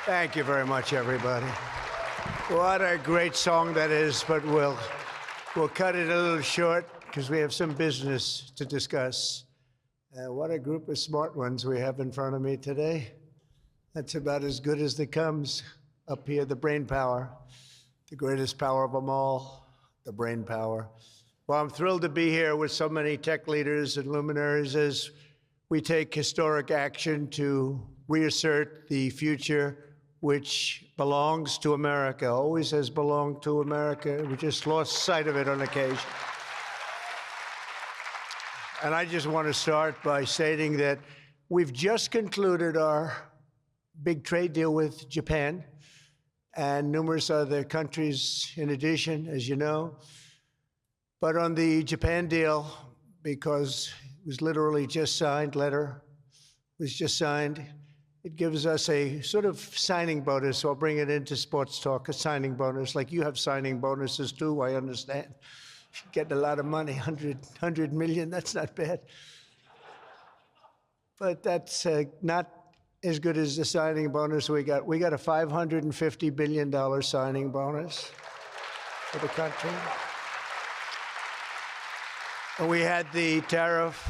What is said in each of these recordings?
Thank you very much, everybody. What a great song that is, but we'll cut it a little short because we have some business to discuss. What a group of smart ones we have in front of me today. That's about as good as it comes. Up here, the brain power, the greatest power of them all, the brain power. Well, I'm thrilled to be here with so many tech leaders and luminaries as we take historic action to reassert the future which belongs to America, always has belonged to America. We just lost sight of it on occasion. And I just want to start by stating that we've just concluded our big trade deal with Japan and numerous other countries in addition, as you know. But on the Japan deal, because it was literally just signed, letter was just signed, it gives us a sort of signing bonus. So I'll bring it into sports talk, a signing bonus. Like you have signing bonuses too, I understand. Getting a lot of money, 100 million, that's not bad. But that's not as good as the signing bonus we got. We got a $550 billion signing bonus for the country. And we had the tariff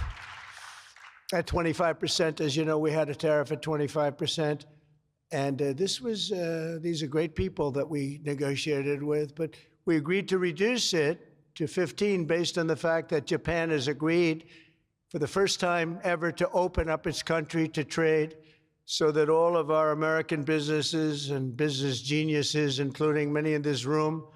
at 25%. As you know, we had a tariff at 25%. And these are great people that we negotiated with, but we agreed to reduce it to 15 based on the fact that Japan has agreed for the first time ever to open up its country to trade so that all of our American businesses and business geniuses, including many in this room,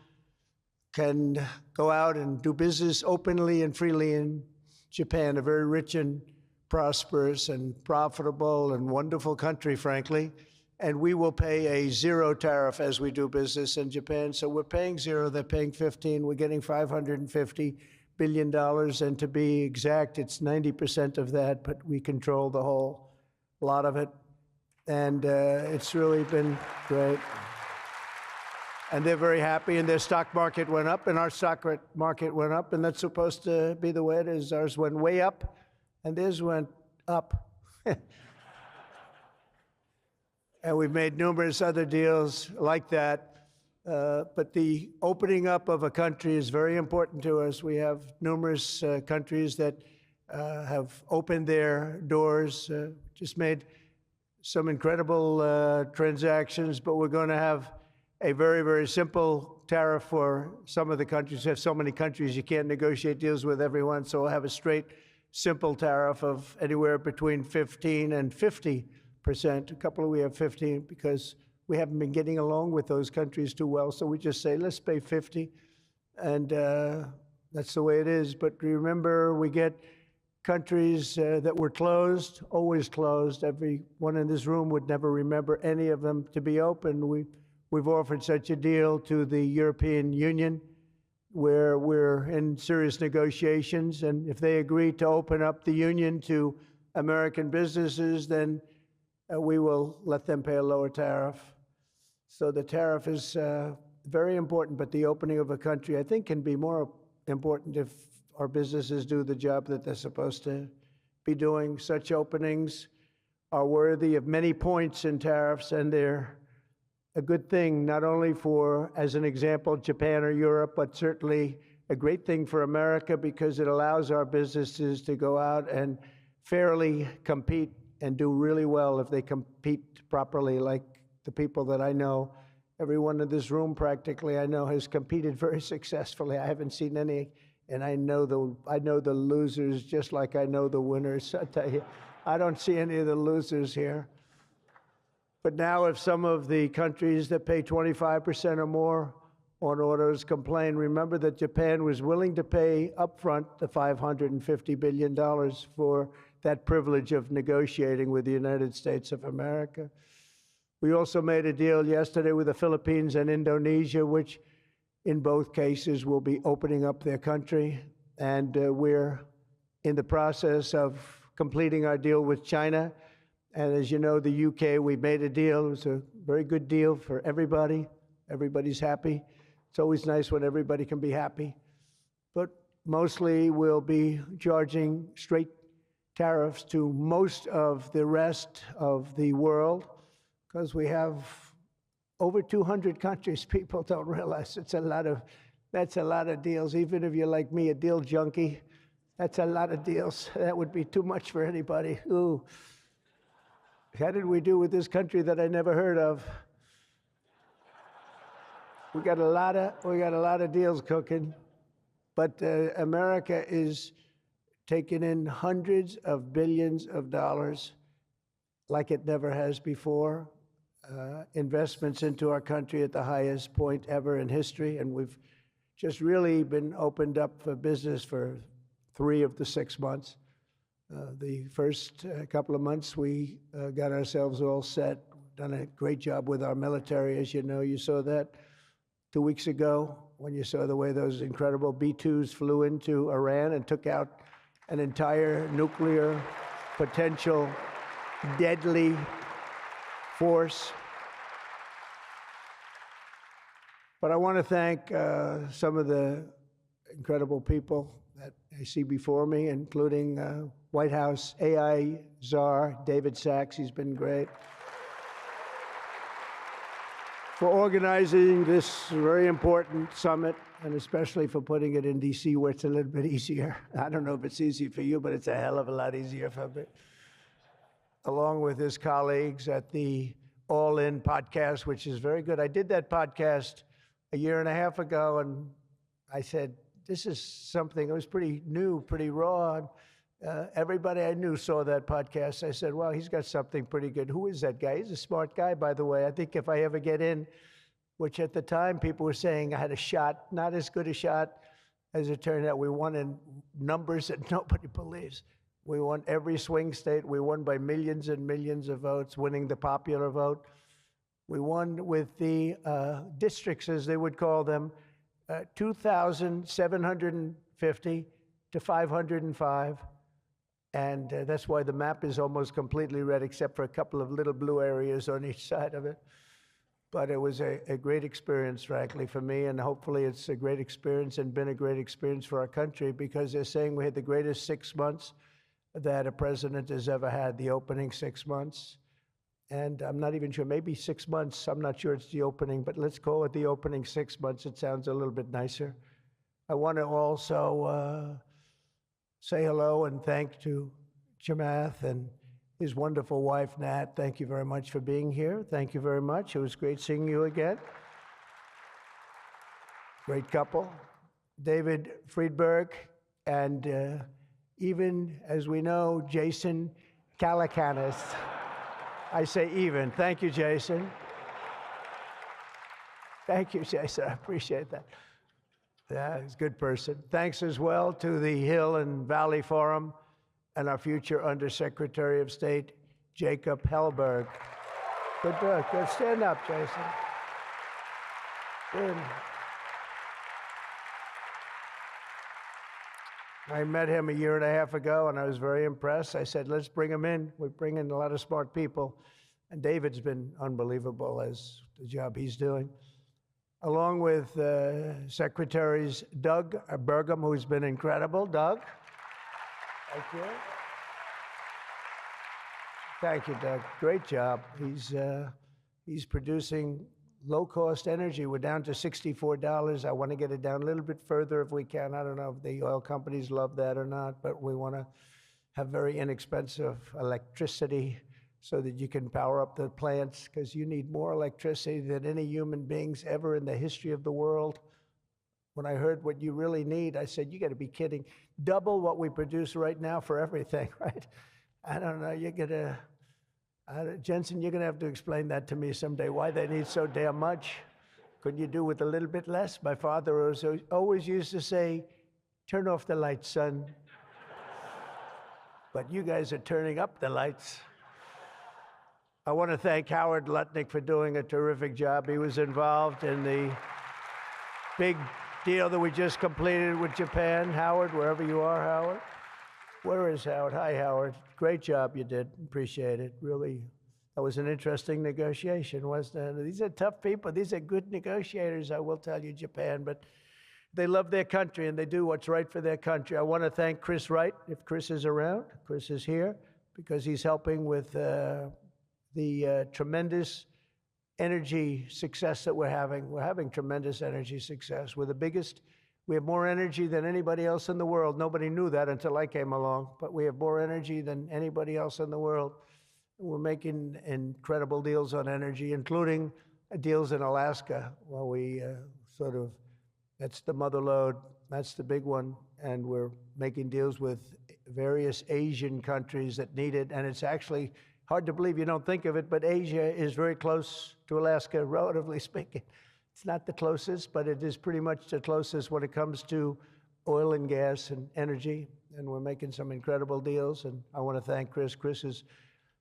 can go out and do business openly and freely in Japan, a very rich and prosperous and profitable and wonderful country, frankly. And we will pay a zero tariff as we do business in Japan. So we're paying zero, they're paying 15. We're getting $550 billion. And to be exact, it's 90% of that, but we control the whole lot of it. And it's really been great. And they're very happy, and their stock market went up, and our stock market went up, and that's supposed to be the way it is. Ours went way up, and theirs went up. And we've made numerous other deals like that. But the opening up of a country is very important to us. We have numerous countries that have opened their doors, just made some incredible transactions, but we're going to have a very, very simple tariff for some of the countries. We have so many countries, you can't negotiate deals with everyone, so we'll have a straight, simple tariff of anywhere between 15 and 50%. A couple we have 15 because we haven't been getting along with those countries too well, so we just say, let's pay 50, and that's the way it is. But remember, we get countries that were closed, always closed. Everyone in this room would never remember any of them to be open. We've offered such a deal to the European Union where we're in serious negotiations, and if they agree to open up the union to American businesses, then we will let them pay a lower tariff. So the tariff is very important, but the opening of a country, I think, can be more important if our businesses do the job that they're supposed to be doing. Such openings are worthy of many points in tariffs, and they're a good thing, not only for, as an example, Japan or Europe, but certainly a great thing for America because it allows our businesses to go out and fairly compete and do really well if they compete properly, like the people that I know. Everyone in this room practically I know has competed very successfully. I haven't seen any, and I know the losers just like I know the winners. I tell you, I don't see any of the losers here. But now if some of the countries that pay 25% or more on autos complain, remember that Japan was willing to pay upfront the $550 billion for that privilege of negotiating with the United States of America. We also made a deal yesterday with the Philippines and Indonesia, which in both cases will be opening up their country. And we're in the process of completing our deal with China. And as you know, the UK, we made a deal. It was a very good deal for everybody. Everybody's happy. It's always nice when everybody can be happy. But mostly we'll be charging straight tariffs to most of the rest of the world because we have over 200 countries. People don't realize that's a lot of deals. Even if you're like me, a deal junkie, that's a lot of deals. That would be too much for anybody. Ooh. How did we do with this country that I never heard of? We got a lot of deals cooking, but America is taking in hundreds of billions of dollars like it never has before. Investments into our country at the highest point ever in history, and we've just really been opened up for business for 3 of the 6 months. The first couple of months, we got ourselves all set, done a great job with our military. As you know, you saw that 2 weeks ago when you saw the way those incredible B-2s flew into Iran and took out an entire nuclear potential deadly force. But I want to thank some of the incredible people that I see before me, including White House AI czar David Sachs. He's been great for organizing this very important summit, and especially for putting it in D.C., where it's a little bit easier. I don't know if it's easy for you, but it's a hell of a lot easier for me. Along with his colleagues at the All In podcast, which is very good. I did that podcast a year and a half ago, and I said, this is something, it was pretty new, pretty raw. Everybody I knew saw that podcast. I said, well, he's got something pretty good. Who is that guy? He's a smart guy, by the way. I think if I ever get in, which at the time people were saying I had a shot, not as good a shot as it turned out. We won in numbers that nobody believes. We won every swing state. We won by millions and millions of votes, winning the popular vote. We won with the districts, as they would call them, 2,750 to 505. And that's why the map is almost completely red, except for a couple of little blue areas on each side of it. But it was a great experience, frankly, for me, and hopefully it's a great experience and been a great experience for our country, because they're saying we had the greatest 6 months that a president has ever had, the opening 6 months. And I'm not even sure, maybe 6 months, I'm not sure it's the opening, but let's call it the opening 6 months. It sounds a little bit nicer. I want to also say hello and thank to Chamath and his wonderful wife, Nat. Thank you very much for being here. Thank you very much. It was great seeing you again. Great couple. David Friedberg and even, as we know, Jason Calacanis. I say even. Thank you, Jason. Thank you, Jason. I appreciate that. Yeah, he's a good person. Thanks as well to the Hill and Valley Forum and our future Undersecretary of State, Jacob Hellberg. Good work. Good. Stand up, Jason. Good. I met him a year and a half ago, and I was very impressed. I said, let's bring him in. We bring in a lot of smart people. And David's been unbelievable as the job he's doing. Along with Secretaries Doug Burgum, who's been incredible. Doug? Thank you. Thank you, Doug. Great job. He's producing low-cost energy. We're down to $64. I want to get it down a little bit further if we can. I don't know if the oil companies love that or not, but we want to have very inexpensive electricity so that you can power up the plants, because you need more electricity than any human beings ever in the history of the world. When I heard what you really need, I said, you got to be kidding. Double what we produce right now for everything, right? I don't know, Jensen, you're going to have to explain that to me someday, why they need so damn much. Couldn't you do with a little bit less? My father always used to say, turn off the lights, son. But you guys are turning up the lights. I want to thank Howard Lutnick for doing a terrific job. He was involved in the big deal that we just completed with Japan. Howard, wherever you are, Howard. Where is Howard? Hi, Howard. Great job you did. Appreciate it. Really, that was an interesting negotiation, wasn't it? These are tough people. These are good negotiators, I will tell you, Japan. But they love their country, and they do what's right for their country. I want to thank Chris Wright, if Chris is around. Chris is here because he's helping with the tremendous energy success that we're having. We're having tremendous energy success. We're the biggest. We have more energy than anybody else in the world. Nobody knew that until I came along, but we have more energy than anybody else in the world. We're making incredible deals on energy, including deals in Alaska. Well, we that's the mother lode, that's the big one, and we're making deals with various Asian countries that need it, and it's actually hard to believe, you don't think of it, but Asia is very close to Alaska, relatively speaking. It's not the closest, but it is pretty much the closest when it comes to oil and gas and energy, and we're making some incredible deals, and I want to thank Chris. Chris is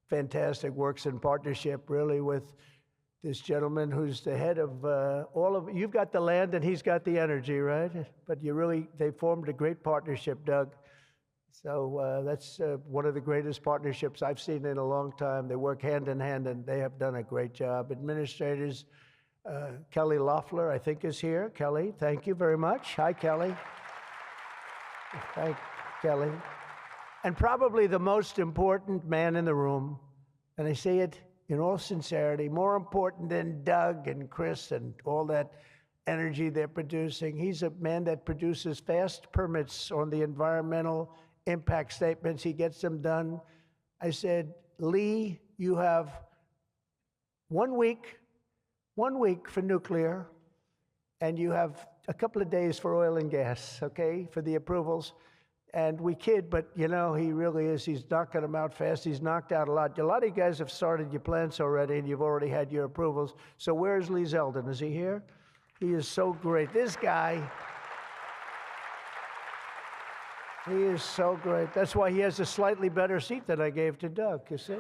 fantastic, works in partnership really with this gentleman who's the head of all of, you've got the land and he's got the energy, right? But they formed a great partnership, Doug. So that's one of the greatest partnerships I've seen in a long time. They work hand in hand and they have done a great job. Administrators, Kelly Loeffler, I think, is here. Kelly, thank you very much. Hi, Kelly. Thank Kelly. And probably the most important man in the room, and I say it in all sincerity, more important than Doug and Chris and all that energy they're producing. He's a man that produces fast permits on the environmental impact statements. He gets them done. I said, Lee, you have 1 week for nuclear, and you have a couple of days for oil and gas, okay, for the approvals. And we kid, but you know, he really is. He's knocking them out fast. He's knocked out a lot. A lot of you guys have started your plants already, and you've already had your approvals. So where's Lee Zeldin? Is he here? He is so great. This guy, he is so great. That's why he has a slightly better seat than I gave to Doug, you see?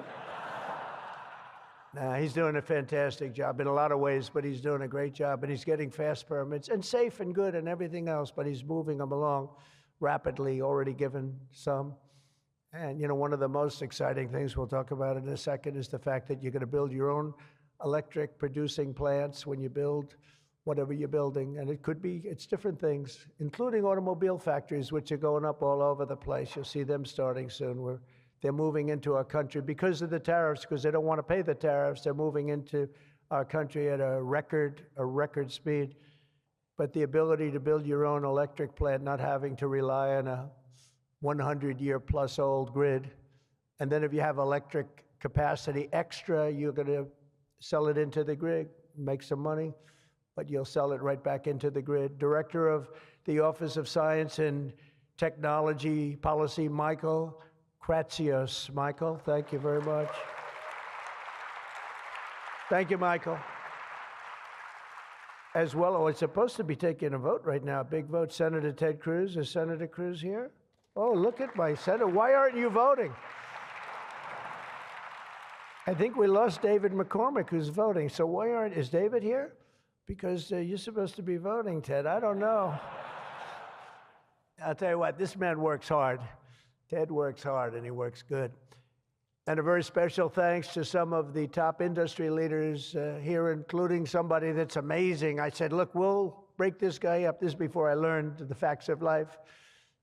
Nah, he's doing a fantastic job in a lot of ways, but he's doing a great job, and he's getting fast permits, and safe and good and everything else, but he's moving them along rapidly, already given some. And you know, one of the most exciting things we'll talk about in a second is the fact that you're going to build your own electric producing plants when you build whatever you're building. And it's different things, including automobile factories, which are going up all over the place. You'll see them starting soon. They're moving into our country because of the tariffs, because they don't want to pay the tariffs. They're moving into our country at a record speed. But the ability to build your own electric plant, not having to rely on a 100-year-plus old grid. And then if you have electric capacity extra, you're going to sell it into the grid, make some money, but you'll sell it right back into the grid. Director of the Office of Science and Technology Policy, Michael Kratsios. Michael, thank you very much. Thank you, Michael. As well, it's supposed to be taking a vote right now, a big vote. Senator Ted Cruz. Is Senator Cruz here? Oh, look at my senator. Why aren't you voting? I think we lost David McCormick, who's voting. So is David here? Because you're supposed to be voting, Ted. I don't know. I'll tell you what, this man works hard. Ted works hard, and he works good. And a very special thanks to some of the top industry leaders here, including somebody that's amazing. I said, look, we'll break this guy up. This is before I learned the facts of life.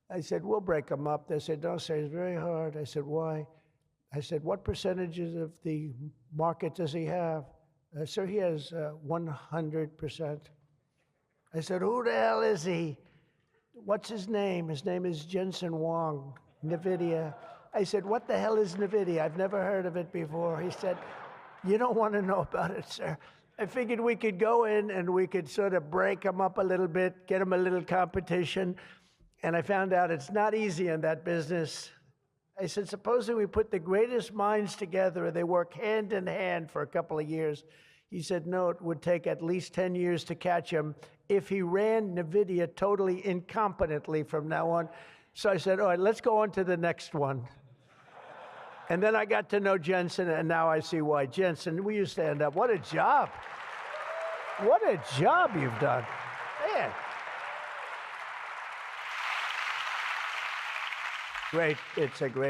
I said, we'll break him up. They said, don't say, it's very hard. I said, why? I said, what percentages of the market does he have? Sir, he has 100%. I said, who the hell is he? What's his name? His name is Jensen Huang, NVIDIA. I said, what the hell is NVIDIA? I've never heard of it before. He said, you don't want to know about it, sir. I figured we could go in and we could sort of break them up a little bit, get them a little competition. And I found out it's not easy in that business. I said, supposing we put the greatest minds together and they work hand in hand for a couple of years. He said, no, it would take at least 10 years to catch him if he ran NVIDIA totally incompetently from now on. So I said, all right, let's go on to the next one. And then I got to know Jensen, and now I see why. Jensen, will you stand up? What a job. What a job you've done. Man. Great.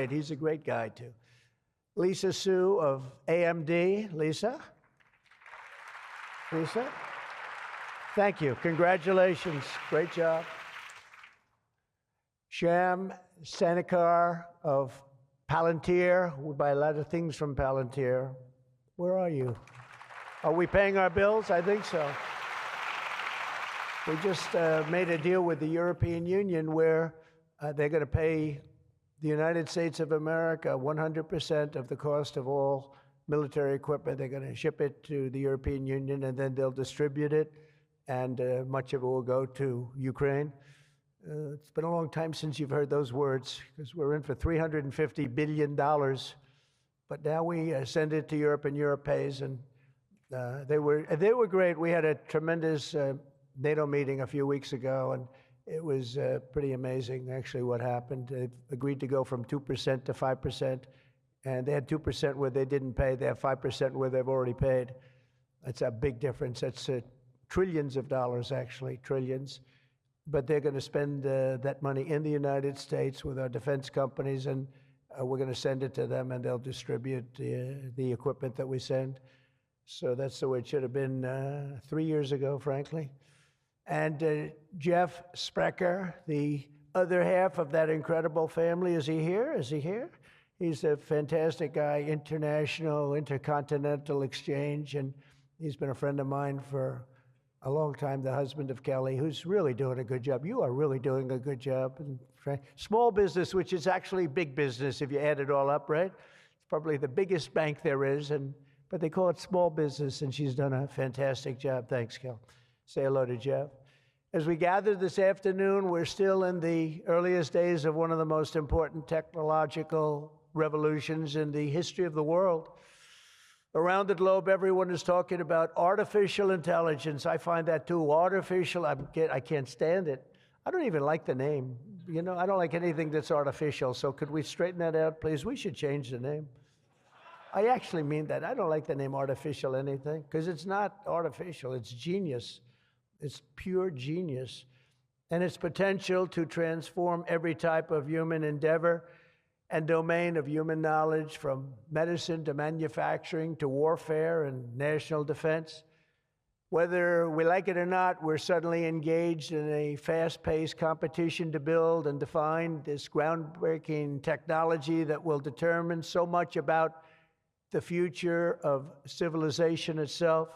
He's a great guy, too. Lisa Su of AMD. Lisa? Lisa? Thank you. Congratulations. Great job. Sham Sanikar of Palantir. We buy a lot of things from Palantir. Where are you? Are we paying our bills? I think so. We just made a deal with the European Union where they're going to pay the United States of America 100% of the cost of all military equipment. They're going to ship it to the European Union, and then they'll distribute it, and much of it will go to Ukraine. It's been a long time since you've heard those words, because we're in for $350 billion. But now we send it to Europe, and Europe pays, and they were great. We had a tremendous NATO meeting a few weeks ago, and it was pretty amazing, actually, what happened. They agreed to go from 2% to 5%, and they had 2% where they didn't pay. They have 5% where they've already paid. That's a big difference. That's trillions of dollars, actually, trillions. But they're going to spend that money in the United States with our defense companies, and we're going to send it to them, and they'll distribute the equipment that we send. So that's the way it should have been 3 years ago, frankly. And Jeff Sprecher, the other half of that incredible family, is he here? Is he here? He's a fantastic guy, international, intercontinental exchange, and he's been a friend of mine for a long time, the husband of Kelly, who's really doing a good job. You are really doing a good job. And small business, which is actually big business if you add it all up, right? It's probably the biggest bank there is, but they call it small business, and she's done a fantastic job. Thanks, Kel. Say hello to Jeff. As we gather this afternoon, we're still in the earliest days of one of the most important technological revolutions in the history of the world. Around the globe, everyone is talking about artificial intelligence. I find that too. Artificial, I can't stand it. I don't even like the name. You know, I don't like anything that's artificial. So could we straighten that out, please? We should change the name. I actually mean that. I don't like the name artificial anything, because it's not artificial. It's genius. It's pure genius. And its potential to transform every type of human endeavor and domain of human knowledge, from medicine to manufacturing to warfare and national defense. Whether we like it or not, we're suddenly engaged in a fast-paced competition to build and define this groundbreaking technology that will determine so much about the future of civilization itself,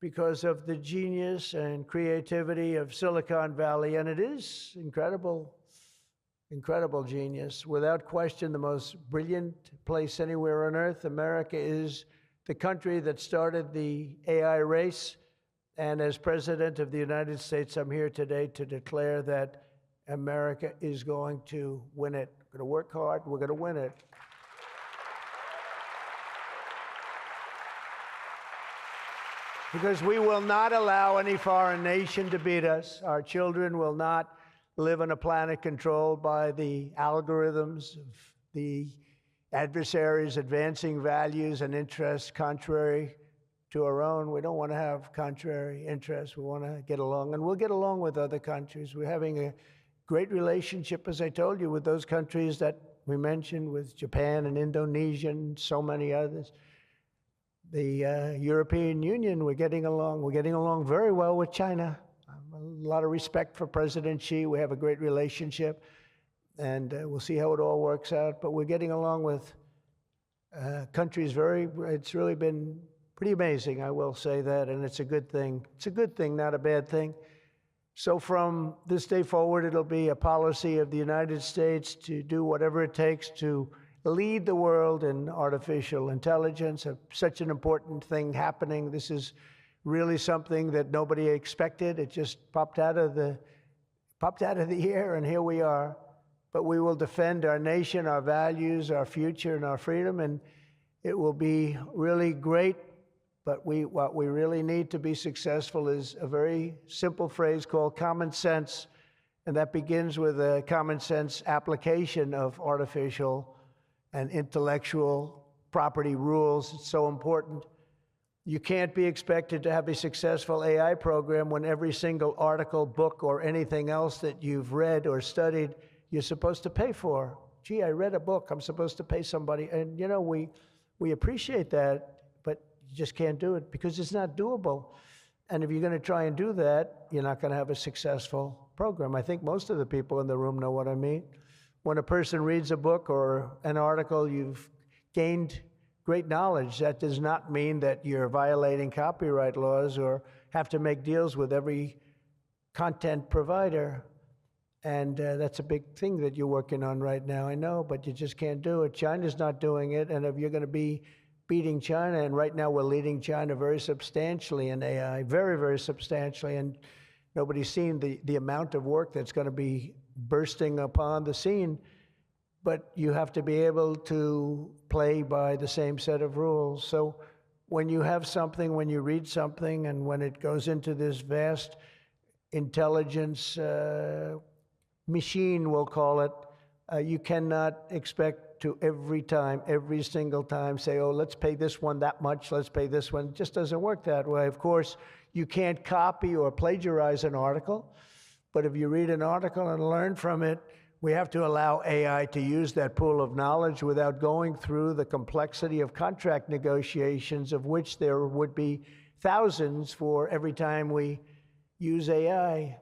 because of the genius and creativity of Silicon Valley. And it is incredible genius. Without question, the most brilliant place anywhere on earth. America is the country that started the AI race. And as President of the United States, I'm here today to declare that America is going to win it. We're going to work hard. We're going to win it. Because we will not allow any foreign nation to beat us. Our children will not live on a planet controlled by the algorithms of the adversaries advancing values and interests contrary to our own. We don't want to have contrary interests. We want to get along, and we'll get along with other countries. We're having a great relationship, as I told you, with those countries that we mentioned, with Japan and Indonesia and so many others. The European Union, we're getting along. We're getting along very well with China. A lot of respect for President Xi. We have a great relationship, and we'll see how it all works out. But we're getting along with countries it's really been pretty amazing, I will say that, and it's a good thing. It's a good thing, not a bad thing. So from this day forward, it'll be a policy of the United States to do whatever it takes to lead the world in artificial intelligence, such an important thing happening. This is really something that nobody expected. It just popped out of the air, and here we are. But we will defend our nation, our values, our future, and our freedom, and it will be really great. But what we really need to be successful is a very simple phrase called common sense, and that begins with a common sense application of artificial and intellectual property rules. It's so important. You can't be expected to have a successful AI program when every single article, book, or anything else that you've read or studied, you're supposed to pay for. Gee, I read a book, I'm supposed to pay somebody. And you know, we appreciate that, but you just can't do it because it's not doable. And if you're going to try and do that, you're not going to have a successful program. I think most of the people in the room know what I mean. When a person reads a book or an article, you've gained great knowledge. That does not mean that you're violating copyright laws or have to make deals with every content provider. And that's a big thing that you're working on right now, I know, but you just can't do it. China's not doing it, and if you're going to be beating China, and right now we're leading China very substantially in AI, very, very substantially, and nobody's seen the amount of work that's going to be bursting upon the scene, but you have to be able to play by the same set of rules. So when you have something, when you read something, and when it goes into this vast intelligence machine, we'll call it, you cannot expect to every single time say, oh, let's pay this one that much, let's pay this one. It just doesn't work that way. Of course, you can't copy or plagiarize an article, but if you read an article and learn from it, we have to allow AI to use that pool of knowledge without going through the complexity of contract negotiations, of which there would be thousands for every time we use AI.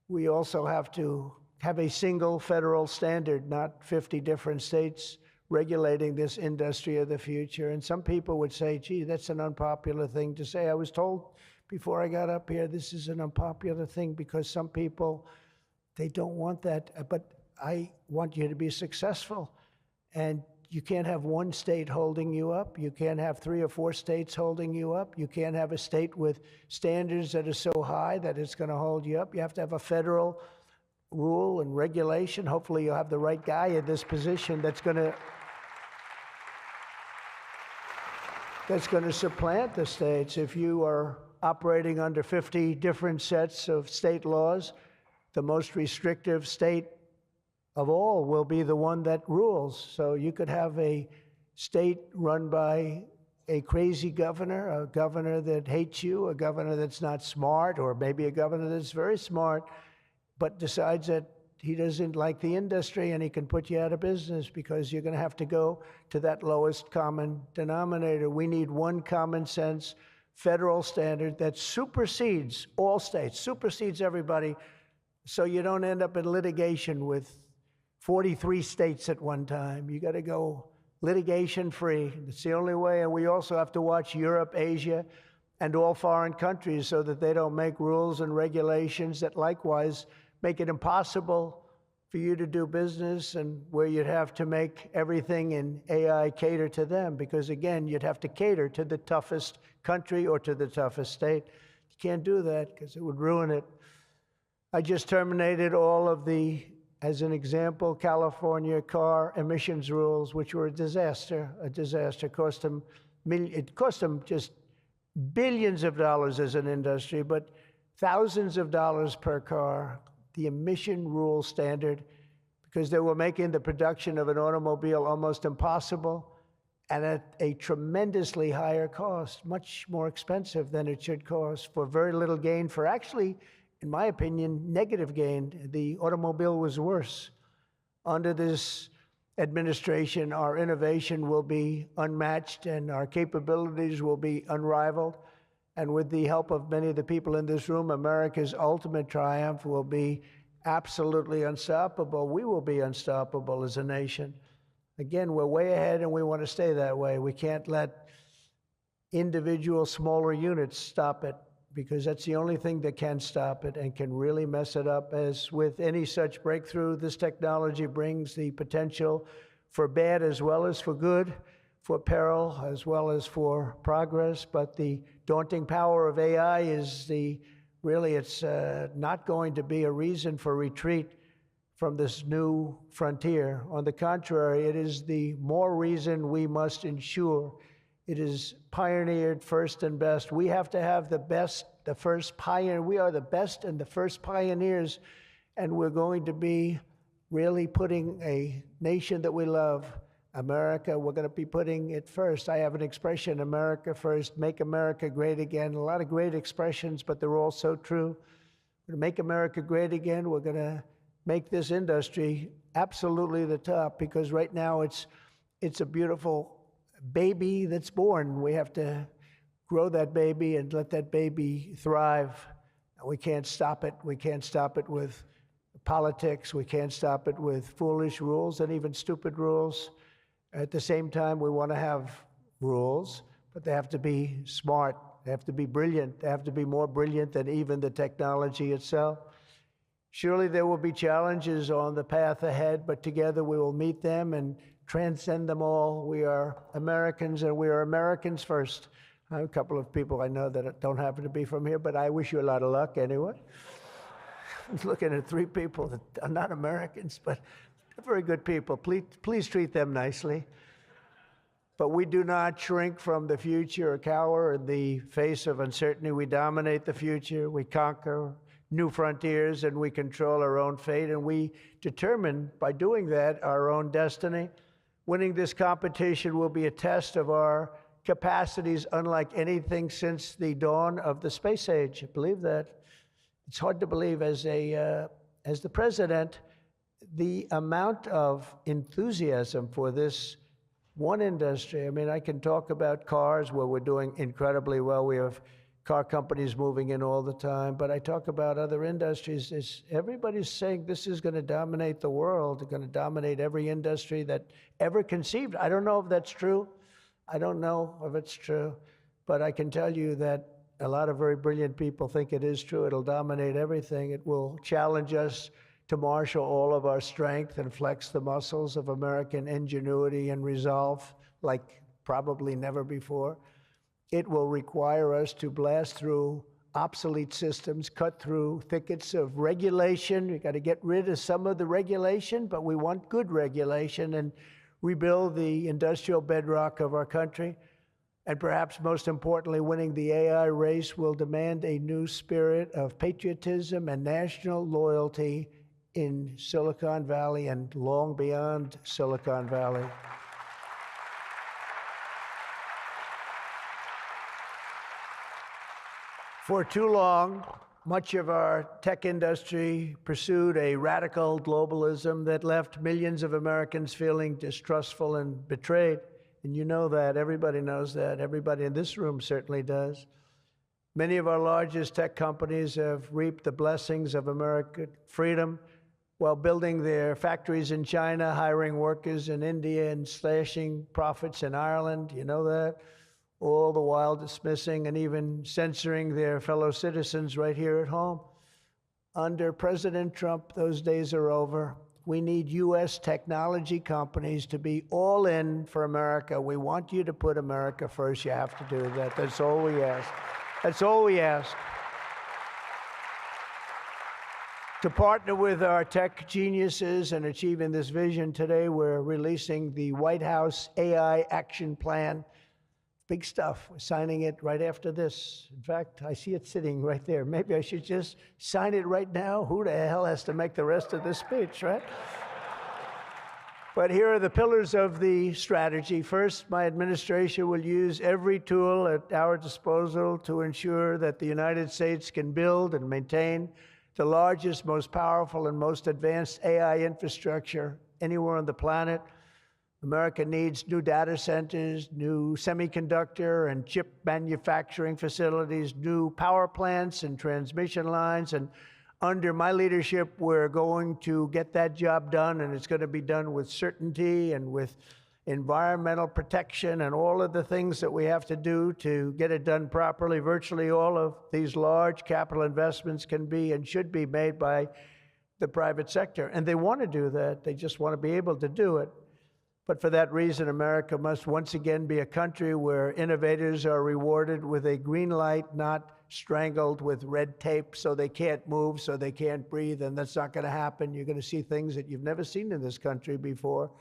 We also have to have a single federal standard, not 50 different states regulating this industry of the future. And some people would say, gee, that's an unpopular thing to say. I was told before I got up here, this is an unpopular thing because some people, they don't want that. But I want you to be successful. And you can't have one state holding you up. You can't have 3 or 4 states holding you up. You can't have a state with standards that are so high that it's going to hold you up. You have to have a federal rule and regulation. Hopefully you'll have the right guy in this position that's going to supplant the states. If you are operating under 50 different sets of state laws, the most restrictive state of all will be the one that rules. So you could have a state run by a crazy governor, a governor that hates you, a governor that's not smart, or maybe a governor that's very smart, but decides that he doesn't like the industry and he can put you out of business because you're going to have to go to that lowest common denominator. We need one common sense federal standard that supersedes all states, supersedes everybody, so you don't end up in litigation with 43 states at one time. You got to go litigation free. It's the only way. And we also have to watch Europe, Asia, and all foreign countries so that they don't make rules and regulations that likewise make it impossible for you to do business, and where you'd have to make everything in AI cater to them, because again, you'd have to cater to the toughest country or to the toughest state. You can't do that because it would ruin it. I just terminated all of the, as an example, California car emissions rules, which were a disaster. It cost them just billions of dollars as an industry, but thousands of dollars per car. The emission rule standard, because they were making the production of an automobile almost impossible and at a tremendously higher cost, much more expensive than it should cost, for very little gain, for actually, in my opinion, negative gain. The automobile was worse. Under this administration, our innovation will be unmatched and our capabilities will be unrivaled. And with the help of many of the people in this room, America's ultimate triumph will be absolutely unstoppable. We will be unstoppable as a nation. Again, we're way ahead and we want to stay that way. We can't let individual smaller units stop it, because that's the only thing that can stop it and can really mess it up. As with any such breakthrough, this technology brings the potential for bad as well as for good, for peril as well as for progress. But the daunting power of AI is it's not going to be a reason for retreat from this new frontier. On the contrary, it is the more reason we must ensure it is pioneered first and best. We have to have the best, the first pioneer. We are the best and the first pioneers, and we're going to be really putting a nation that we love, America, we're going to be putting it first. I have an expression, America first, make America great again. A lot of great expressions, but they're all so true. We're going to make America great again. We're going to make this industry absolutely the top, because right now it's a beautiful baby that's born. We have to grow that baby and let that baby thrive. We can't stop it. We can't stop it with politics. We can't stop it with foolish rules and even stupid rules. At the same time, we want to have rules, but they have to be smart. They have to be brilliant. They have to be more brilliant than even the technology itself. Surely there will be challenges on the path ahead, but together we will meet them and transcend them all. We are Americans, and we are Americans first. I have a couple of people I know that don't happen to be from here, but I wish you a lot of luck anyway. I was looking at 3 people that are not Americans, but they're very good people. Please treat them nicely. But we do not shrink from the future or cower in the face of uncertainty. We dominate the future. We conquer new frontiers, and we control our own fate. And we determine, by doing that, our own destiny. Winning this competition will be a test of our capacities unlike anything since the dawn of the space age. I believe that. It's hard to believe as the president, the amount of enthusiasm for this one industry. I mean, I can talk about cars where we're doing incredibly well. We have car companies moving in all the time, but I talk about other industries. Everybody's saying this is going to dominate the world, going to dominate every industry that ever conceived. I don't know if that's true. I don't know if it's true, but I can tell you that a lot of very brilliant people think it is true. It'll dominate everything. It will challenge us to marshal all of our strength and flex the muscles of American ingenuity and resolve like probably never before. It will require us to blast through obsolete systems, cut through thickets of regulation. We've got to get rid of some of the regulation, but we want good regulation and rebuild the industrial bedrock of our country. And perhaps most importantly, winning the AI race will demand a new spirit of patriotism and national loyalty in Silicon Valley and long beyond Silicon Valley. For too long, much of our tech industry pursued a radical globalism that left millions of Americans feeling distrustful and betrayed. And you know that. Everybody knows that. Everybody in this room certainly does. Many of our largest tech companies have reaped the blessings of American freedom while building their factories in China, hiring workers in India, and slashing profits in Ireland. You know that? All the while dismissing and even censoring their fellow citizens right here at home. Under President Trump, those days are over. We need U.S. technology companies to be all in for America. We want you to put America first. You have to do that. That's all we ask. That's all we ask. To partner with our tech geniuses in achieving this vision today, we're releasing the White House AI Action Plan. Big stuff. We're signing it right after this. In fact, I see it sitting right there. Maybe I should just sign it right now. Who the hell has to make the rest of this speech, right? But here are the pillars of the strategy. First, my administration will use every tool at our disposal to ensure that the United States can build and maintain the largest, most powerful, and most advanced AI infrastructure anywhere on the planet. America needs new data centers, new semiconductor and chip manufacturing facilities, new power plants and transmission lines. And under my leadership, we're going to get that job done, and it's going to be done with certainty and with environmental protection and all of the things that we have to do to get it done properly. Virtually all of these large capital investments can be and should be made by the private sector. And they want to do that. They just want to be able to do it. But for that reason, America must once again be a country where innovators are rewarded with a green light, not strangled with red tape so they can't move, so they can't breathe, and that's not going to happen. You're going to see things that you've never seen in this country before.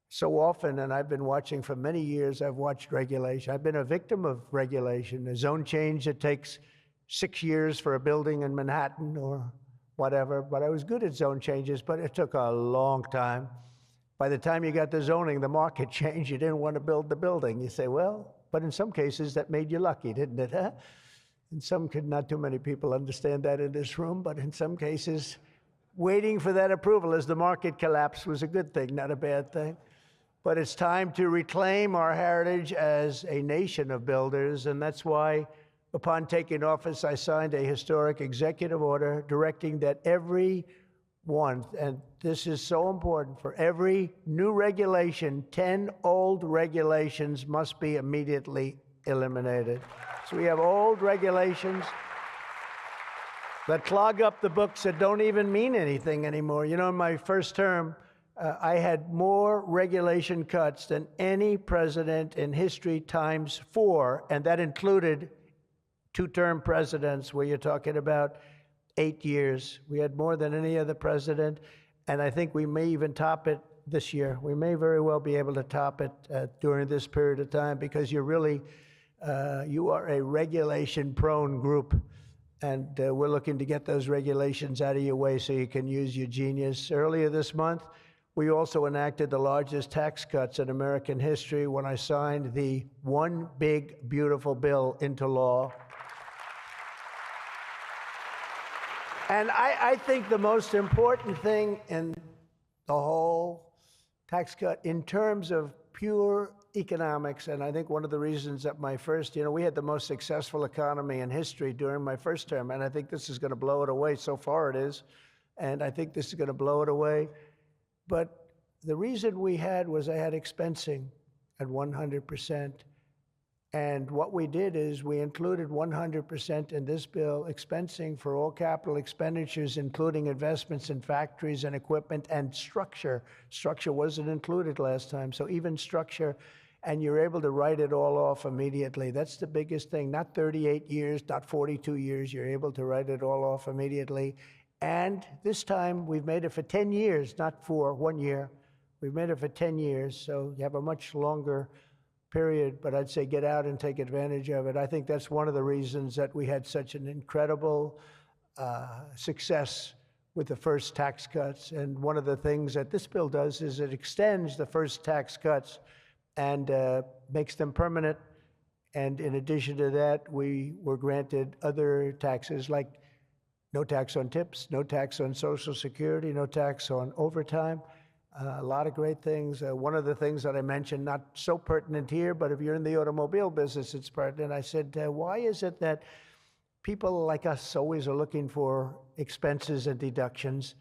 So often, and I've been watching for many years, I've watched regulation. I've been a victim of regulation. A zone change that takes 6 years for a building in Manhattan or whatever, but I was good at zone changes, but it took a long time. By the time you got the zoning, the market changed. You didn't want to build the building. You say, well, but in some cases that made you lucky, didn't it? Huh? In some, not too many people understand that in this room, but in some cases, waiting for that approval as the market collapsed was a good thing, not a bad thing. But it's time to reclaim our heritage as a nation of builders, and that's why, upon taking office, I signed a historic executive order directing that every one, and this is so important. For every new regulation, 10 old regulations must be immediately eliminated. So we have old regulations that clog up the books that don't even mean anything anymore. You know, in my first term, I had more regulation cuts than any president in history times 4, and that included two-term presidents where you're talking about 8 years. We had more than any other president, and I think we may even top it this year. We may very well be able to top it during this period of time, because you're really, you are a regulation-prone group, and we're looking to get those regulations out of your way so you can use your genius. Earlier this month, we also enacted the largest tax cuts in American history when I signed the One Big Beautiful Bill into law. And I think the most important thing in the whole tax cut, in terms of pure economics, and I think one of the reasons that my first, we had the most successful economy in history during my first term, and I think this is going to blow it away. So far it is, and I think this is going to blow it away. But the reason we had was I had expensing at 100%. And what we did is we included 100% in this bill, expensing for all capital expenditures, including investments in factories and equipment and structure. Structure wasn't included last time, so even structure, and you're able to write it all off immediately. That's the biggest thing. Not 38 years, not 42 years. You're able to write it all off immediately. And this time, we've made it for 10 years, not for 1 year. We've made it for 10 years, so you have a much longer period, but I'd say get out and take advantage of it. I think that's one of the reasons that we had such an incredible success with the first tax cuts. And one of the things that this bill does is it extends the first tax cuts and makes them permanent. And in addition to that, we were granted other taxes, like no tax on tips, no tax on Social Security, no tax on overtime. A lot of great things. One of the things that I mentioned, not so pertinent here, but if you're in the automobile business, it's pertinent. I said, why is it that people like us always are looking for expenses and deductions,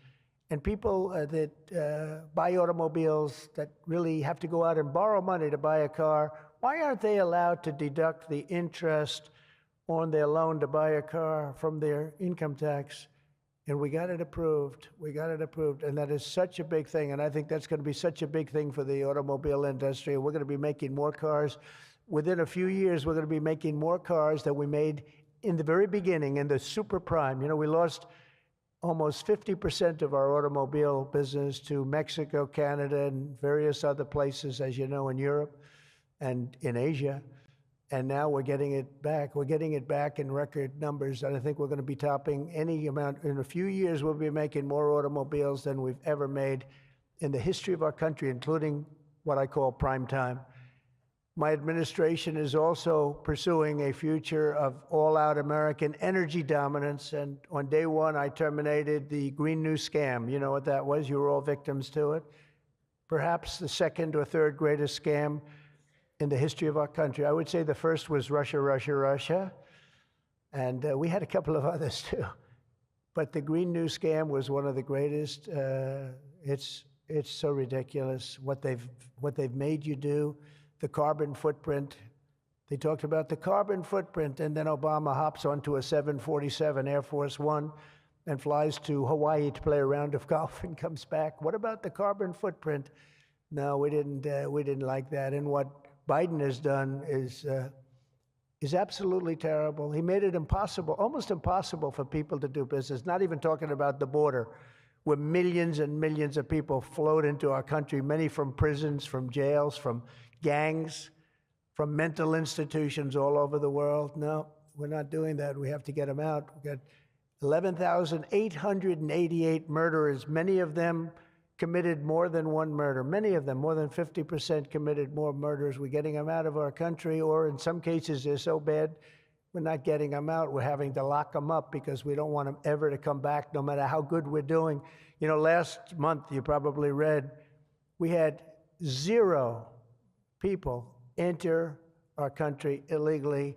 and people that buy automobiles that really have to go out and borrow money to buy a car, why aren't they allowed to deduct the interest on their loan to buy a car from their income tax? And we got it approved. We got it approved. And that is such a big thing. And I think that's going to be such a big thing for the automobile industry. We're going to be making more cars. Within a few years, we're going to be making more cars than we made in the very beginning, in the super prime. We lost almost 50% of our automobile business to Mexico, Canada, and various other places, as you know, in Europe and in Asia. And now we're getting it back. We're getting it back in record numbers, and I think we're going to be topping any amount. In a few years, we'll be making more automobiles than we've ever made in the history of our country, including what I call prime time. My administration is also pursuing a future of all-out American energy dominance, and on day one, I terminated the Green New Scam. You know what that was? You were all victims to it. Perhaps the second or third greatest scam in the history of our country. I would say the first was Russia, Russia, Russia. And we had a couple of others too. But the Green New Scam was one of the greatest. It's so ridiculous what they've made you do. The carbon footprint. They talked about the carbon footprint, and then Obama hops onto a 747 Air Force One and flies to Hawaii to play a round of golf and comes back. What about the carbon footprint? No, we didn't like that. And what Biden has done is absolutely terrible. He made it impossible, almost impossible for people to do business, not even talking about the border, where millions and millions of people flowed into our country, many from prisons, from jails, from gangs, from mental institutions all over the world. No, we're not doing that. We have to get them out. We've got 11,888 murderers, many of them committed more than one murder. Many of them, more than 50%, committed more murders. We're getting them out of our country, or in some cases, they're so bad, we're not getting them out. We're having to lock them up because we don't want them ever to come back, no matter how good we're doing. Last month, you probably read, we had 0 people enter our country illegally.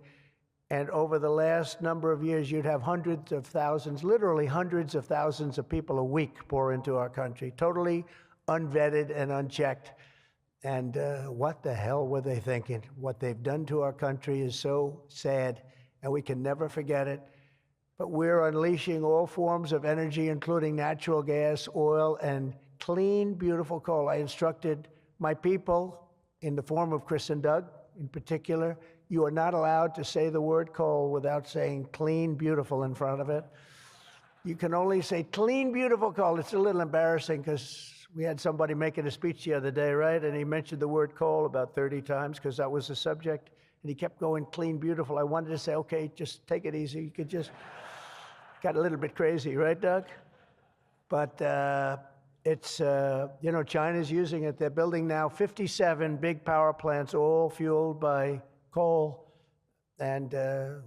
And over the last number of years, you'd have hundreds of thousands, literally hundreds of thousands of people a week pour into our country, totally unvetted and unchecked. And what the hell were they thinking? What they've done to our country is so sad, and we can never forget it. But we're unleashing all forms of energy, including natural gas, oil, and clean, beautiful coal. I instructed my people, in the form of Chris and Doug in particular, you are not allowed to say the word coal without saying clean, beautiful in front of it. You can only say clean, beautiful coal. It's a little embarrassing because we had somebody making a speech the other day, right? And he mentioned the word coal about 30 times because that was the subject. And he kept going clean, beautiful. I wanted to say, okay, just take it easy. You could just, got a little bit crazy, right, Doug? But it's, you know, China's using it. They're building now 57 big power plants, all fueled by coal. And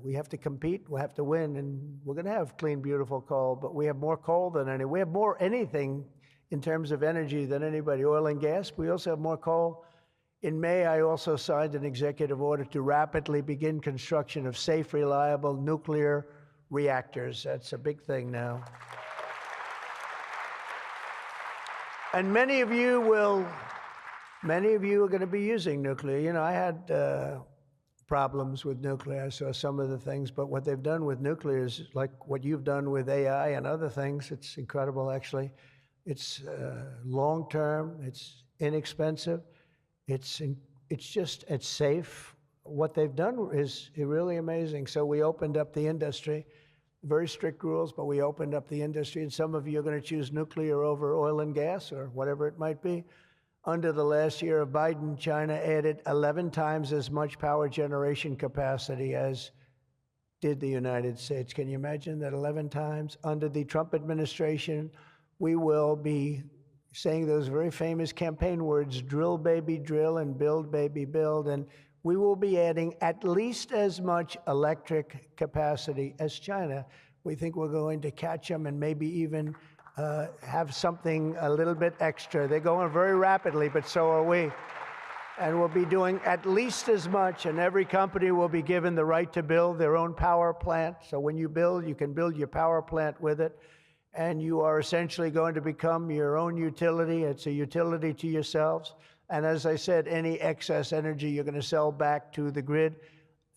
we have to compete, we have to win, and we're gonna have clean, beautiful coal, but we have more coal than any. We have more anything in terms of energy than anybody, oil and gas. We also have more coal. In May, I also signed an executive order to rapidly begin construction of safe, reliable nuclear reactors. That's a big thing now. And many of you are gonna be using nuclear. You know, I had problems with nuclear. I saw some of the things, but what they've done with nuclear is like what you've done with AI and other things. It's incredible, actually. It's long-term, it's inexpensive, it's safe. What they've done is really amazing. So we opened up the industry, very strict rules, but we opened up the industry, and some of you are gonna choose nuclear over oil and gas or whatever it might be. Under the last year of Biden, China added 11 times as much power generation capacity as did the United States. Can you imagine that 11 times? Under the Trump administration, we will be saying those very famous campaign words, drill, baby, drill, and build, baby, build. And we will be adding at least as much electric capacity as China. We think we're going to catch them and maybe even have something a little bit extra. They're going very rapidly, but so are we. And we'll be doing at least as much, and every company will be given the right to build their own power plant. So when you build, you can build your power plant with it, and you are essentially going to become your own utility. It's a utility to yourselves. And as I said, any excess energy you're going to sell back to the grid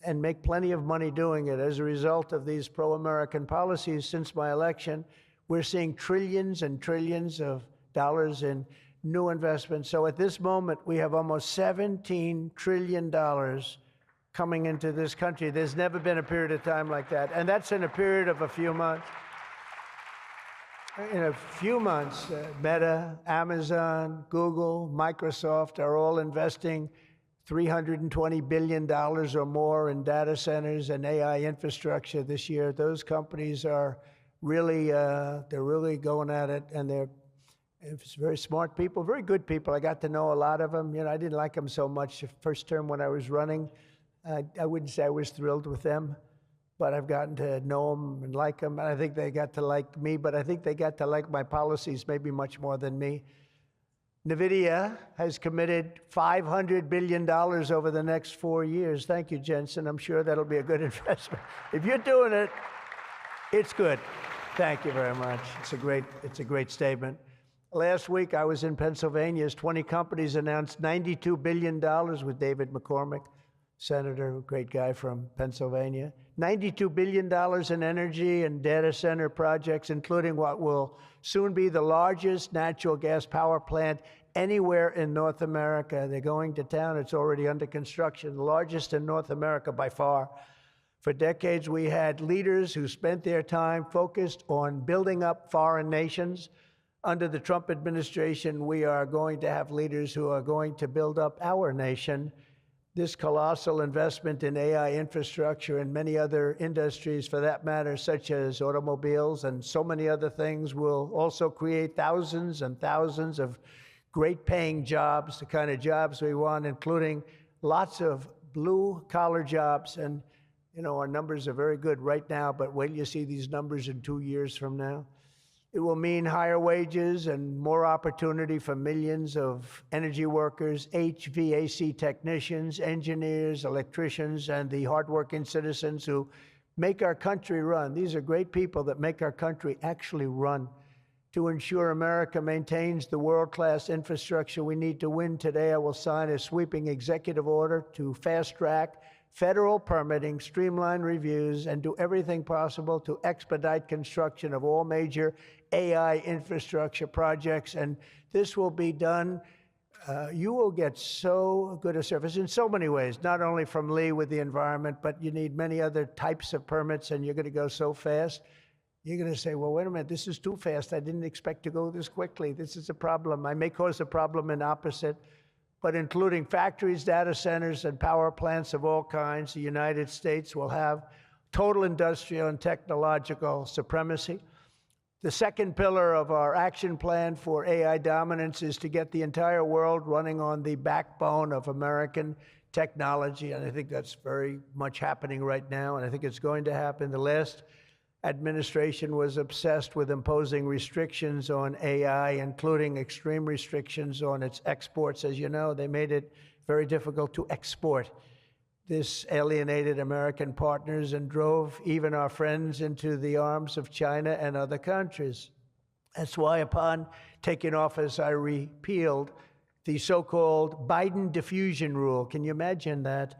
and make plenty of money doing it. As a result of these pro-American policies since my election, we're seeing trillions and trillions of dollars in new investments. So at this moment, we have almost $17 trillion coming into this country. There's never been a period of time like that. And that's in a period of a few months. In a few months, Meta, Amazon, Google, Microsoft are all investing $320 billion or more in data centers and AI infrastructure this year. Those companies are really, they're really going at it, and they're very smart people, very good people. I got to know a lot of them. You know, I didn't like them so much the first term when I was running. I wouldn't say I was thrilled with them, but I've gotten to know them and like them, and I think they got to like me, but I think they got to like my policies maybe much more than me. NVIDIA has committed $500 billion over the next 4 years. Thank you, Jensen. I'm sure that'll be a good investment. If you're doing it, it's good. Thank you very much. It's a great statement. Last week, I was in Pennsylvania as 20 companies announced $92 billion with David McCormick, senator, great guy from Pennsylvania. $92 billion in energy and data center projects, including what will soon be the largest natural gas power plant anywhere in North America. They're going to town. It's already under construction, the largest in North America by far. For decades, we had leaders who spent their time focused on building up foreign nations. Under the Trump administration, we are going to have leaders who are going to build up our nation. This colossal investment in AI infrastructure and many other industries, for that matter, such as automobiles and so many other things, will also create thousands and thousands of great-paying jobs, the kind of jobs we want, including lots of blue-collar jobs. And you know, our numbers are very good right now, but wait till you see these numbers in 2 years from now. It will mean higher wages and more opportunity for millions of energy workers, HVAC technicians, engineers, electricians, and the hardworking citizens who make our country run. These are great people that make our country actually run. To ensure America maintains the world-class infrastructure we need to win today, I will sign a sweeping executive order to fast-track federal permitting, streamline reviews, and do everything possible to expedite construction of all major AI infrastructure projects. And this will be done. You will get so good a service in so many ways, not only from Lee with the environment, but you need many other types of permits, and you're going to go so fast. You're going to say, well, wait a minute, this is too fast. I didn't expect to go this quickly. This is a problem. I may cause a problem in opposite, but including factories, data centers, and power plants of all kinds, the United States will have total industrial and technological supremacy. The second pillar of our action plan for AI dominance is to get the entire world running on the backbone of American technology, and I think that's very much happening right now, and I think it's going to happen. The last administration was obsessed with imposing restrictions on AI, including extreme restrictions on its exports. As you know, they made it very difficult to export. This alienated American partners and drove even our friends into the arms of China and other countries. That's why upon taking office, I repealed the so-called Biden diffusion rule. Can you imagine that?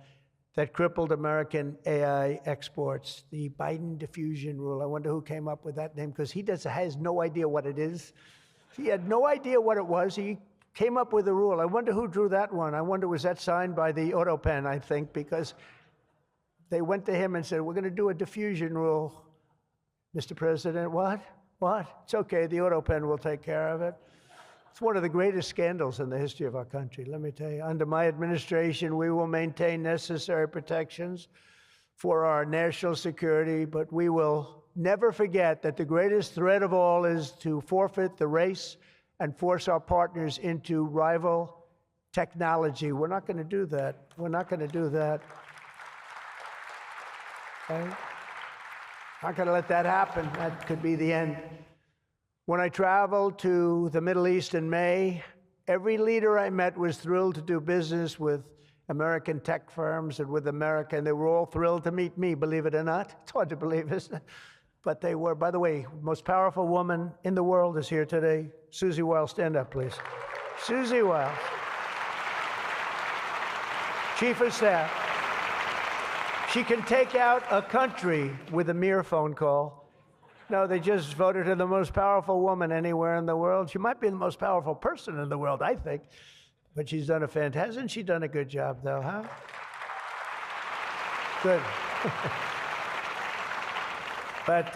That crippled American AI exports, the Biden diffusion rule. I wonder who came up with that name, because he has no idea what it is. He had no idea what it was. He came up with a rule. I wonder who drew that one. I wonder, was that signed by the auto pen, I think, because they went to him and said, we're going to do a diffusion rule. Mr. President, what? It's okay, the auto pen will take care of it. It's one of the greatest scandals in the history of our country, let me tell you. Under my administration, we will maintain necessary protections for our national security, but we will never forget that the greatest threat of all is to forfeit the race and force our partners into rival technology. We're not going to do that. We're not going to do that. Okay? Not going to let that happen. That could be the end. When I traveled to the Middle East in May, every leader I met was thrilled to do business with American tech firms and with America, and they were all thrilled to meet me, believe it or not. It's hard to believe, isn't it? But they were. By the way, most powerful woman in the world is here today. Susie Wiles, stand up, please. Susie Wiles, Chief of Staff. She can take out a country with a mere phone call. No, they just voted her the most powerful woman anywhere in the world. She might be the most powerful person in the world, I think. But she's done hasn't she done a good job, though, huh? Good. But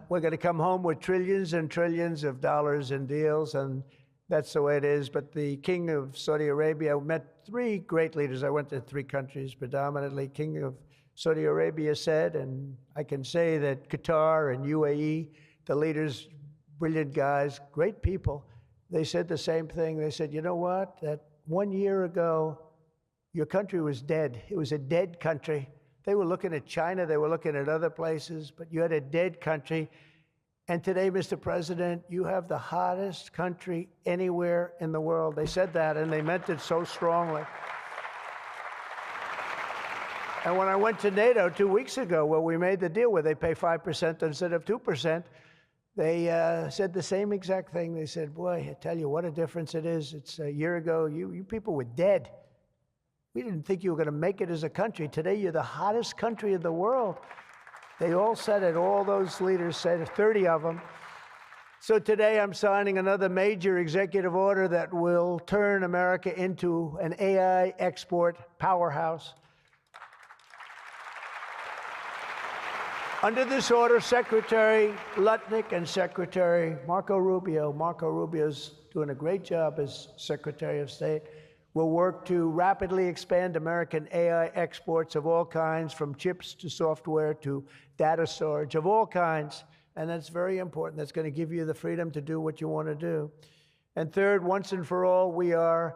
we're going to come home with trillions and trillions of dollars in deals, and that's the way it is. But the King of Saudi Arabia, I met three great leaders. I went to three countries predominantly. King of Saudi Arabia said, and I can say that Qatar and UAE, the leaders, brilliant guys, great people, they said the same thing. They said, you know what, that 1 year ago, your country was dead. It was a dead country. They were looking at China, they were looking at other places, but you had a dead country. And today, Mr. President, you have the hottest country anywhere in the world. They said that, and they meant it so strongly. And when I went to NATO 2 weeks ago, where we made the deal where they pay 5% instead of 2%, they said the same exact thing. They said, boy, I tell you what a difference it is. It's a year ago, you people were dead. We didn't think you were going to make it as a country. Today, you're the hottest country in the world. They all said it. All those leaders said it, 30 of them. So today, I'm signing another major executive order that will turn America into an AI export powerhouse. Under this order, Secretary Lutnick and Secretary Marco Rubio's doing a great job as Secretary of State, will work to rapidly expand American AI exports of all kinds, from chips to software to data storage of all kinds. And that's very important. That's going to give you the freedom to do what you want to do. And third, once and for all, we are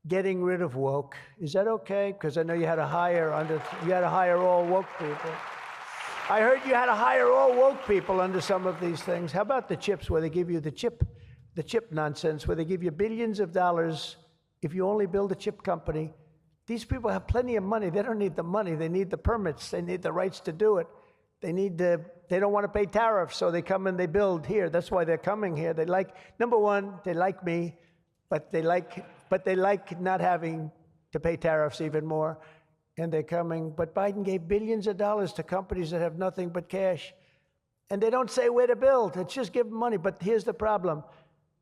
getting rid of woke. Is that okay? Because I know you had to hire all woke people. I heard you had to hire all woke people under some of these things. How about the chips, where they give you the chip nonsense, where they give you billions of dollars if you only build a chip company? These people have plenty of money. They don't need the money. They need the permits. They need the rights to do it. They don't want to pay tariffs, so they come and they build here. That's why they're coming here. They like, number one, they like me, but they like not having to pay tariffs even more. And they're coming. But Biden gave billions of dollars to companies that have nothing but cash. And they don't say where to build. It's just give them money. But here's the problem.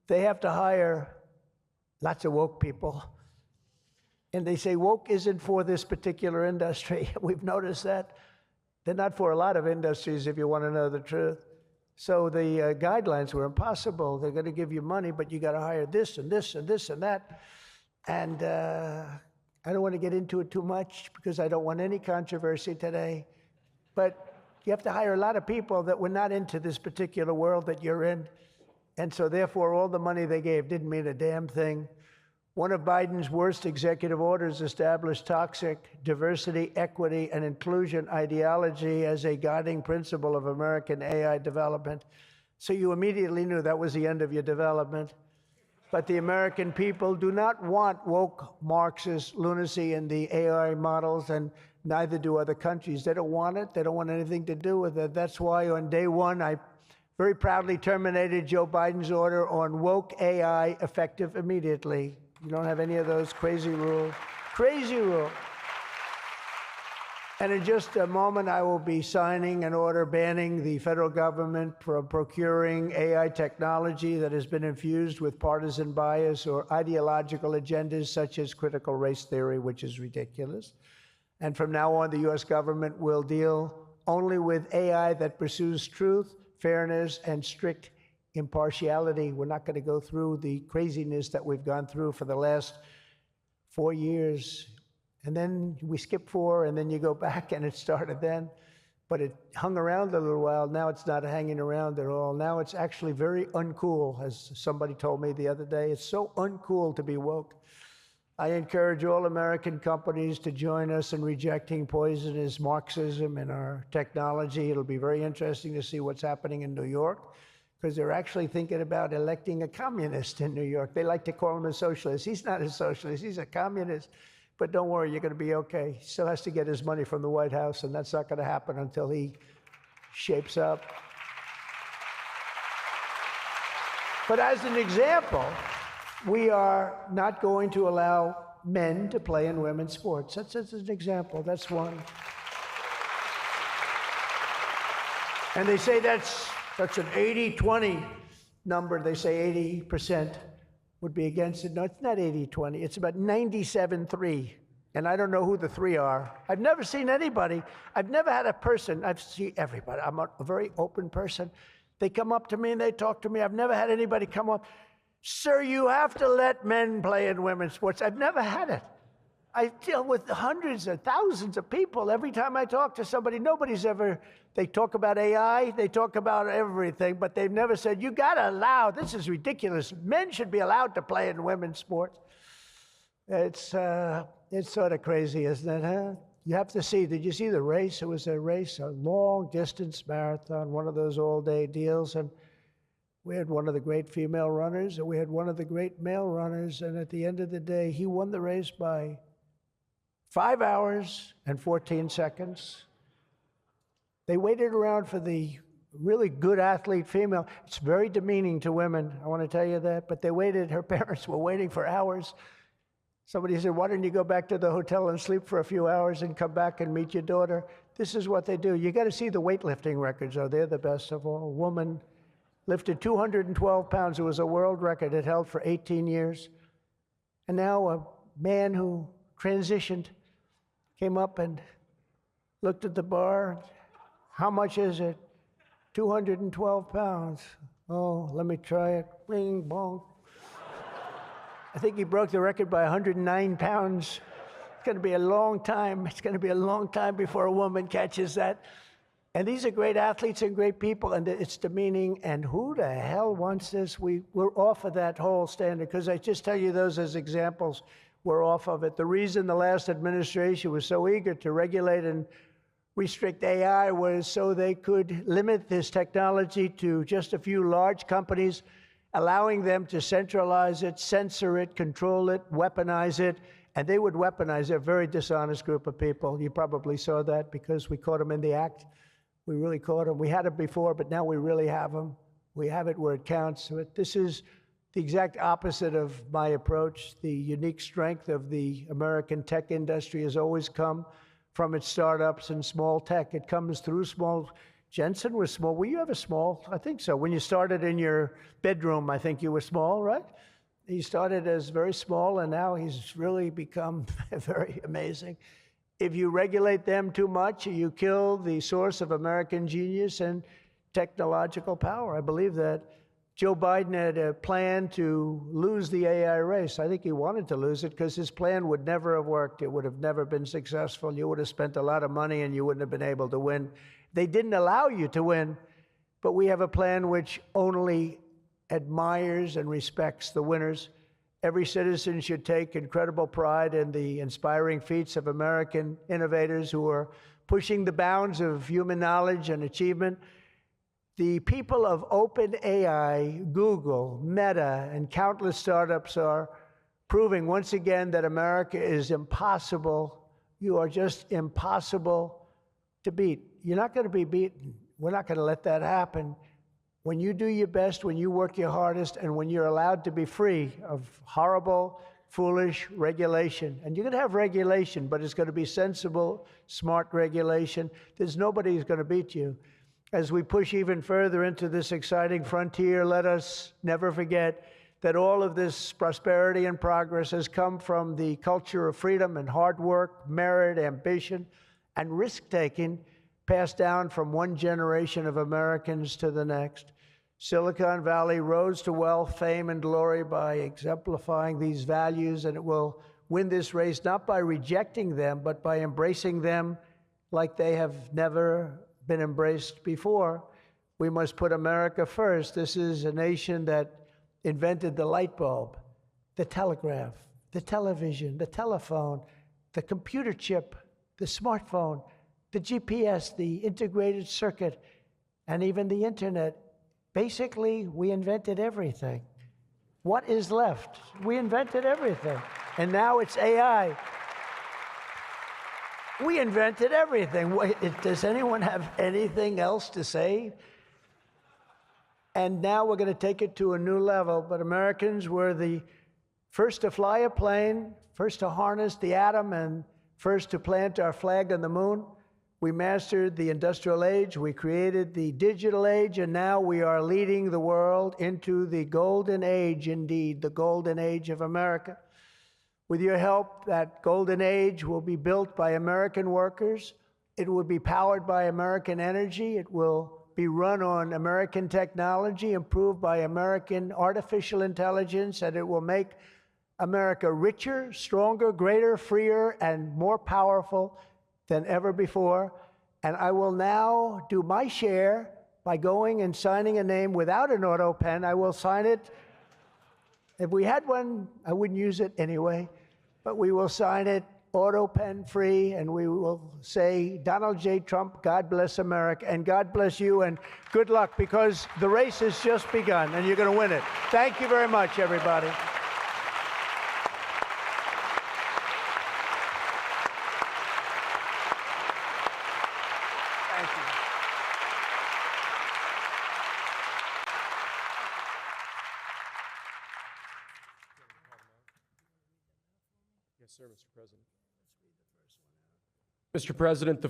They have to hire lots of woke people. And they say woke isn't for this particular industry. We've noticed that. They're not for a lot of industries, if you want to know the truth. So the guidelines were impossible. They're going to give you money, but you got to hire this and this and this and that. And I don't want to get into it too much because I don't want any controversy today. But you have to hire a lot of people that were not into this particular world that you're in. And so therefore, all the money they gave didn't mean a damn thing. One of Biden's worst executive orders established toxic diversity, equity, and inclusion ideology as a guiding principle of American AI development. So you immediately knew that was the end of your development. But the American people do not want woke Marxist lunacy in the AI models, and neither do other countries. They don't want it. They don't want anything to do with it. That's why on day one, I very proudly terminated Joe Biden's order on woke AI effective immediately. You don't have any of those crazy rules. Crazy rule. And in just a moment, I will be signing an order banning the federal government from procuring AI technology that has been infused with partisan bias or ideological agendas such as critical race theory, which is ridiculous. And from now on, the U.S. government will deal only with AI that pursues truth, fairness, and strict impartiality. We're not going to go through the craziness that we've gone through for the last 4 years. And then we skip 4, and then you go back, and it started then. But it hung around a little while. Now it's not hanging around at all. Now it's actually very uncool, as somebody told me the other day. It's so uncool to be woke. I encourage all American companies to join us in rejecting poisonous Marxism in our technology. It'll be very interesting to see what's happening in New York, because they're actually thinking about electing a communist in New York. They like to call him a socialist. He's not a socialist. He's a communist. But don't worry, you're going to be okay. He still has to get his money from the White House, and that's not going to happen until he shapes up. But as an example, we are not going to allow men to play in women's sports. That's an example. That's one. And they say that's an 80-20 number. They say 80% would be against it. No, it's not 80-20. It's about 97-3. And I don't know who the 3 are. I've never seen anybody. I've never had a person. I've seen everybody. I'm a very open person. They come up to me and they talk to me. I've never had anybody come up, "Sir, you have to let men play in women's sports." I've never had it. I deal with hundreds of thousands of people. Every time I talk to somebody, nobody's ever, they talk about AI, they talk about everything, but they've never said, "You got to allow, this is ridiculous. Men should be allowed to play in women's sports." It's sort of crazy, isn't it, huh? You have to see, did you see the race? It was a race, a long-distance marathon, one of those all-day deals, and we had one of the great female runners, and we had one of the great male runners, and at the end of the day, he won the race by 5 hours and 14 seconds. They waited around for the really good athlete female. It's very demeaning to women, I want to tell you that, but they waited, her parents were waiting for hours. Somebody said, "Why don't you go back to the hotel and sleep for a few hours and come back and meet your daughter?" This is what they do. You got to see the weightlifting records, though. They're the best of all. A woman lifted 212 pounds. It was a world record. It held for 18 years. And now a man who transitioned came up and looked at the bar. "How much is it?" 212 pounds. "Oh, let me try it." Bing, bong. I think he broke the record by 109 pounds. It's going to be a long time. It's going to be a long time before a woman catches that. And these are great athletes and great people, and it's demeaning. And who the hell wants this? We're off of that whole standard, because I just tell you those as examples. We're off of it. The reason the last administration was so eager to regulate and restrict AI was so they could limit this technology to just a few large companies, allowing them to centralize it, censor it, control it, weaponize it, and they would weaponize it. A very dishonest group of people. You probably saw that because we caught them in the act. We really caught them. We had it before, but now we really have them. We have it where it counts. But this is the exact opposite of my approach. The unique strength of the American tech industry has always come from its startups and small tech. It comes through small. Jensen was small. Were you ever small? I think so. When you started in your bedroom, I think you were small, right? He started as very small, and now he's really become very amazing. If you regulate them too much, you kill the source of American genius and technological power. I believe that. Joe Biden had a plan to lose the AI race. I think he wanted to lose it because his plan would never have worked. It would have never been successful. You would have spent a lot of money and you wouldn't have been able to win. They didn't allow you to win, but we have a plan which only admires and respects the winners. Every citizen should take incredible pride in the inspiring feats of American innovators who are pushing the bounds of human knowledge and achievement. The people of OpenAI, Google, Meta, and countless startups are proving once again that America is impossible. You are just impossible to beat. You're not going to be beaten. We're not going to let that happen. When you do your best, when you work your hardest, and when you're allowed to be free of horrible, foolish regulation. And you're going to have regulation, but it's going to be sensible, smart regulation. There's nobody who's going to beat you. As we push even further into this exciting frontier, let us never forget that all of this prosperity and progress has come from the culture of freedom and hard work, merit, ambition, and risk-taking passed down from one generation of Americans to the next. Silicon Valley rose to wealth, fame, and glory by exemplifying these values, and it will win this race not by rejecting them, but by embracing them like they have never been embraced before. We must put America first. This is a nation that invented the light bulb, the telegraph, the television, the telephone, the computer chip, the smartphone, the GPS, the integrated circuit, and even the internet. Basically, we invented everything. What is left? We invented everything. And now it's AI. We invented everything. Does anyone have anything else to say? And now we're going to take it to a new level. But Americans were the first to fly a plane, first to harness the atom, and first to plant our flag on the moon. We mastered the industrial age. We created the digital age. And now we are leading the world into the golden age, indeed, the golden age of America. With your help, that golden age will be built by American workers. It will be powered by American energy. It will be run on American technology, improved by American artificial intelligence, and it will make America richer, stronger, greater, freer, and more powerful than ever before. And I will now do my share by going and signing a name without an auto pen. I will sign it. If we had one, I wouldn't use it anyway. But we will sign it auto pen free, and we will say, Donald J. Trump, God bless America, and God bless you, and good luck, because the race has just begun, and you're going to win it. Thank you very much, everybody. Thank you. Yes, sir, Mr. President. Mr. President,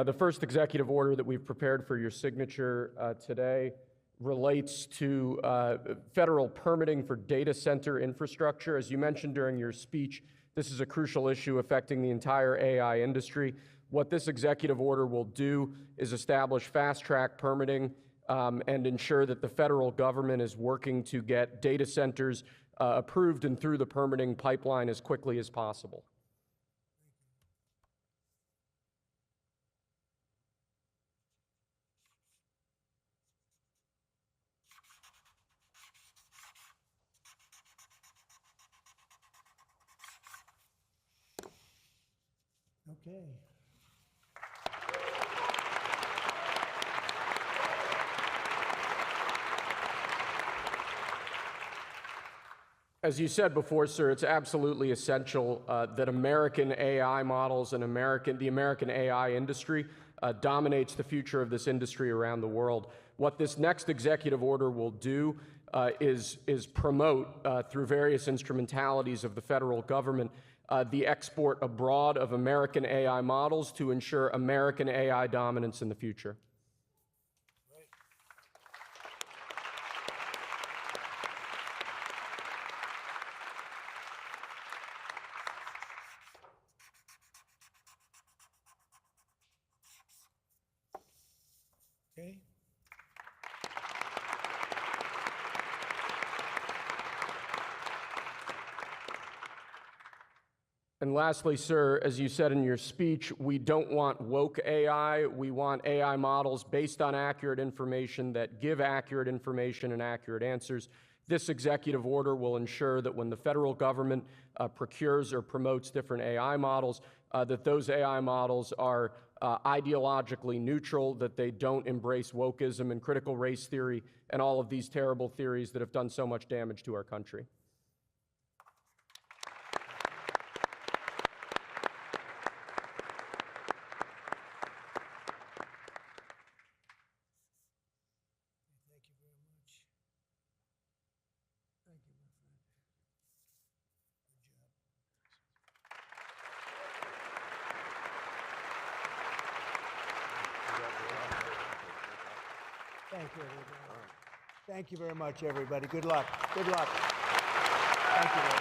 the first executive order that we've prepared for your signature today relates to federal permitting for data center infrastructure. As you mentioned during your speech, this is a crucial issue affecting the entire AI industry. What this executive order will do is establish fast-track permitting and ensure that the federal government is working to get data centers approved and through the permitting pipeline as quickly as possible. Okay. As you said before, sir, it's absolutely essential that American AI models and the American AI industry dominates the future of this industry around the world. What this next executive order will do is promote, through various instrumentalities of the federal government, the export abroad of American AI models to ensure American AI dominance in the future. Okay. And lastly, sir, as you said in your speech, we don't want woke AI. We want AI models based on accurate information that give accurate information and accurate answers. This executive order will ensure that when the federal government procures or promotes different AI models, that those AI models are ideologically neutral, that they don't embrace wokeism and critical race theory and all of these terrible theories that have done so much damage to our country. Thank you very much. Thank you, my friend. Good job. Thank you, everybody. Thank you very much, everybody. Good luck. Good luck. Thank you.